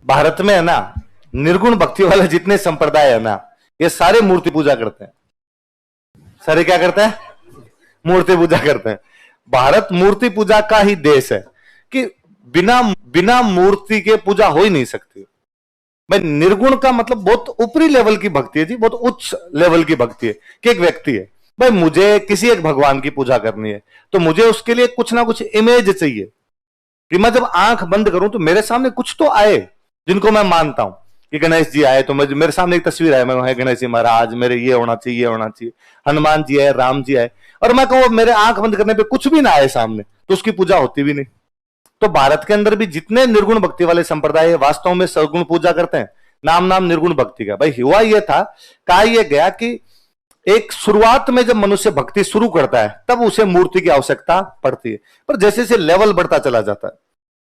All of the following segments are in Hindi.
भारत में है ना, निर्गुण भक्ति वाले जितने संप्रदाय है ना, ये सारे मूर्ति पूजा करते हैं। सारे क्या करते हैं? मूर्ति पूजा करते हैं। भारत मूर्ति पूजा का ही देश है कि बिना बिना मूर्ति के पूजा हो ही नहीं सकती। भाई निर्गुण का मतलब बहुत ऊपरी लेवल की भक्ति है जी, बहुत उच्च लेवल की भक्ति है कि एक व्यक्ति है, भाई मुझे किसी एक भगवान की पूजा करनी है तो मुझे उसके लिए कुछ ना कुछ इमेज चाहिए कि मैं जब आंख बंद करूं तो मेरे सामने कुछ तो आए जिनको मैं मानता हूं कि गणेश जी आए तो मेरे सामने एक तस्वीर है, मैं गणेश जी महाराज, मेरे ये होना चाहिए, ये होना चाहिए, हनुमान जी आए, राम जी आए, और मैं कहूं मेरे आंख बंद करने पे कुछ भी ना आए सामने तो उसकी पूजा होती भी नहीं। तो भारत के अंदर भी जितने निर्गुण भक्ति वाले संप्रदाय वास्तव में सगुण पूजा करते हैं, नाम निर्गुण भक्ति का। भाई हुआ यह था, कहा यह गया कि एक शुरुआत में जब मनुष्य भक्ति शुरू करता है तब उसे मूर्ति की आवश्यकता पड़ती है, पर जैसे जैसे लेवल बढ़ता चला जाता है,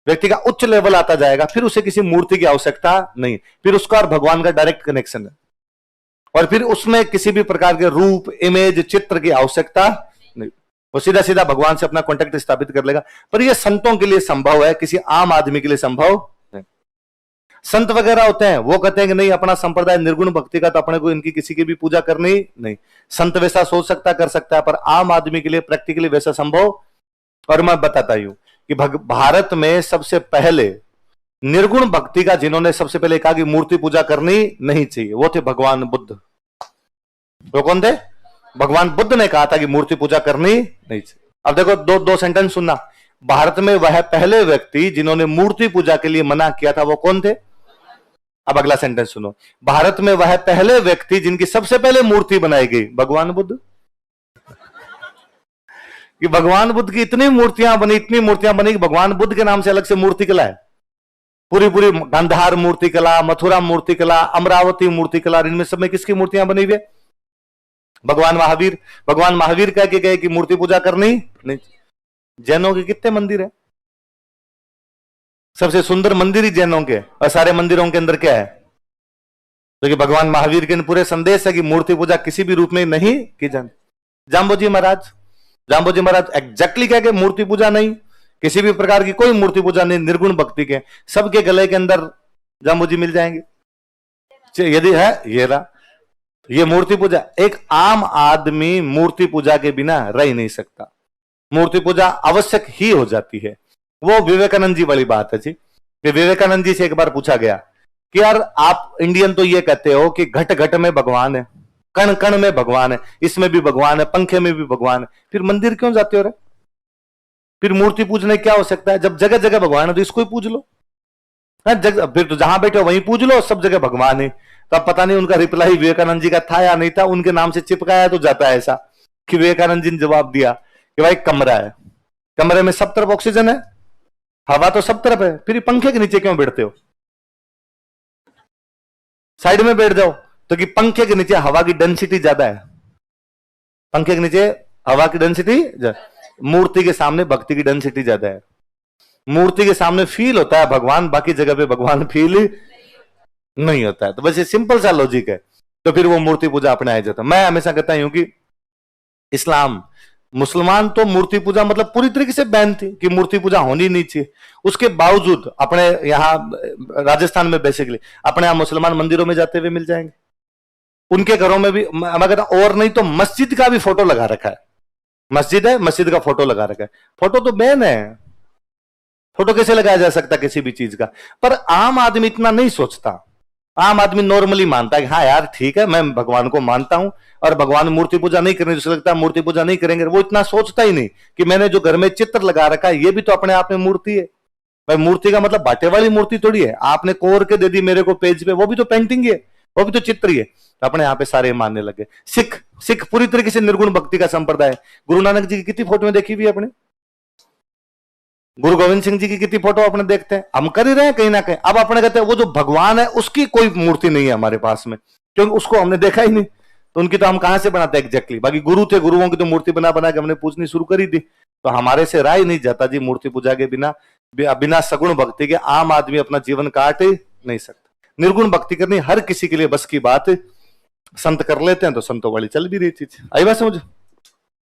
व्यक्ति का उच्च लेवल आता जाएगा, फिर उसे किसी मूर्ति की आवश्यकता नहीं, फिर उसका और भगवान का डायरेक्ट कनेक्शन है, और फिर उसमें किसी भी प्रकार के रूप, इमेज, चित्र की आवश्यकता नहीं, वो सीधा सीधा भगवान से अपना कॉन्टेक्ट स्थापित कर लेगा। पर यह संतों के लिए संभव है, किसी आम आदमी के लिए संभव नहीं। संत वगैरह होते हैं वो कहते हैं कि नहीं, अपना संप्रदाय निर्गुण भक्ति का, तो अपने को इनकी किसी की भी पूजा करनी नहीं। संत वैसा सोच सकता, कर सकता है, पर आम आदमी के लिए प्रैक्टिकली वैसा संभव। और मैं बताता हूं कि भारत में सबसे पहले निर्गुण भक्ति का जिन्होंने सबसे पहले कहा कि मूर्ति पूजा करनी नहीं चाहिए, वो थे भगवान बुद्ध। वो कौन थे? भगवान बुद्ध ने कहा था कि मूर्ति पूजा करनी नहीं चाहिए। अब देखो दो सेंटेंस सुनना। भारत में वह पहले व्यक्ति जिन्होंने मूर्ति पूजा के लिए मना किया था वो कौन थे? अब अगला सेंटेंस सुनो। भारत में वह पहले व्यक्ति जिनकी सबसे पहले मूर्ति बनाई गई, भगवान बुद्ध। कि भगवान बुद्ध की इतनी मूर्तियां बनी, इतनी मूर्तियां बनी कि भगवान बुद्ध के नाम से अलग से मूर्ति कला है। पूरी पूरी गांधार मूर्ति कला, मथुरा मूर्ति कला, अमरावती मूर्ति कला, इनमें सब में किसकी मूर्तियां बनी हुई? भगवान महावीर। भगवान महावीर कह के गए कि मूर्ति पूजा करनी नहीं। जैनों के कितने मंदिर है? सबसे सुंदर मंदिर ही जैनों के, और सारे मंदिरों के अंदर क्या है? तो कि भगवान महावीर के पूरे संदेश है कि मूर्ति पूजा किसी भी रूप में नहीं की जाती। जाम्बोजी महाराज एग्जैक्टली क्या, मूर्ति पूजा नहीं, किसी भी प्रकार की कोई मूर्ति पूजा नहीं, निर्गुण भक्ति के। सबके गले के अंदर जाम्बोजी मिल जाएंगे यदि है ये रहा। ये मूर्ति पूजा, एक आम आदमी मूर्ति पूजा के बिना रह ही नहीं सकता। मूर्ति पूजा आवश्यक ही हो जाती है। वो विवेकानंद जी वाली बात है जी। विवेकानंद जी से एक बार पूछा गया कि यार आप इंडियन तो ये कहते हो कि घट घट में भगवान है, कण कण में भगवान है, इसमें भी भगवान है, पंखे में भी भगवान है, फिर मंदिर क्यों जाते हो रे? फिर मूर्ति पूजने क्या हो सकता है? जब जगह जगह भगवान है तो इसको ही पूज लो। फिर तो जहां बैठे हो वहीं पूज लो, सब जगह भगवान है। तो अब पता नहीं उनका रिप्लाई विवेकानंद जी का था या नहीं था, उनके नाम से चिपकाया तो जाता है ऐसा कि विवेकानंद जी ने जवाब दिया कि भाई कमरा है, कमरे में सब तरफ ऑक्सीजन है, हवा तो सब तरफ है, फिर पंखे के नीचे क्यों बैठते हो? साइड में बैठ जाओ। तो कि पंखे के नीचे हवा की डेंसिटी ज्यादा है, पंखे के नीचे हवा की डेंसिटी, मूर्ति के सामने भक्ति की डेंसिटी ज्यादा है। मूर्ति के सामने फील होता है भगवान, बाकी जगह पे भगवान फील नहीं होता है। तो बस ये सिंपल सा लॉजिक है। तो फिर वो मूर्ति पूजा अपनाया जाता है। मैं हमेशा कहता हूं कि इस्लाम, मुसलमान तो मूर्ति पूजा मतलब पूरी तरीके से बैन थी कि मूर्ति पूजा होनी नहीं चाहिए। उसके बावजूद अपने यहां राजस्थान में बेसिकली अपने यहां मुसलमान मंदिरों में जाते हुए मिल जाएंगे। उनके घरों में भी मैं कहता, और नहीं तो मस्जिद का भी फोटो लगा रखा है। मस्जिद है, मस्जिद का फोटो लगा रखा है। फोटो तो बैन है, फोटो कैसे लगाया जा सकता किसी भी चीज का? पर आम आदमी इतना नहीं सोचता। आम आदमी नॉर्मली मानता है कि हाँ यार ठीक है, मैं भगवान को मानता हूं और भगवान मूर्ति पूजा नहीं करनी, जिसे लगता है मूर्ति पूजा नहीं करेंगे। वो इतना सोचता ही नहीं कि मैंने जो घर में चित्र लगा रखा है ये भी तो अपने आप में मूर्ति है। भाई मूर्ति का मतलब बाटे वाली मूर्ति थोड़ी है, आपने कोर के दे दी मेरे को पेज पे, वो भी तो पेंटिंग है, वो भी तो चित्र ही है। तो अपने यहाँ पे सारे मानने लगे। सिख पूरी तरीके से निर्गुण भक्ति का संप्रदाय। गुरु नानक जी की कितनी फोटो देखी हुई अपने, गुरु गोविंद सिंह जी की कितनी फोटो अपने देखते हैं, हम कर ही रहे हैं कहीं ना कहीं। अब अपने कहते हैं वो जो भगवान है उसकी कोई मूर्ति नहीं है हमारे पास में, क्योंकि उसको हमने देखा ही नहीं, तो उनकी तो हम कहां से बनाते एग्जैक्टली। बाकी गुरु थे, गुरुओं की तो मूर्ति बना बना के हमने पूजनी शुरू करी थी। तो हमारे से राय नहीं जाता जी, मूर्ति पूजा के बिना सगुण भक्ति के आम आदमी अपना जीवन काट नहीं सकता। निर्गुण भक्ति करनी हर किसी के लिए बस की बात। संत कर लेते हैं तो संतों वाली चल भी रही चीज। आई बात समझ?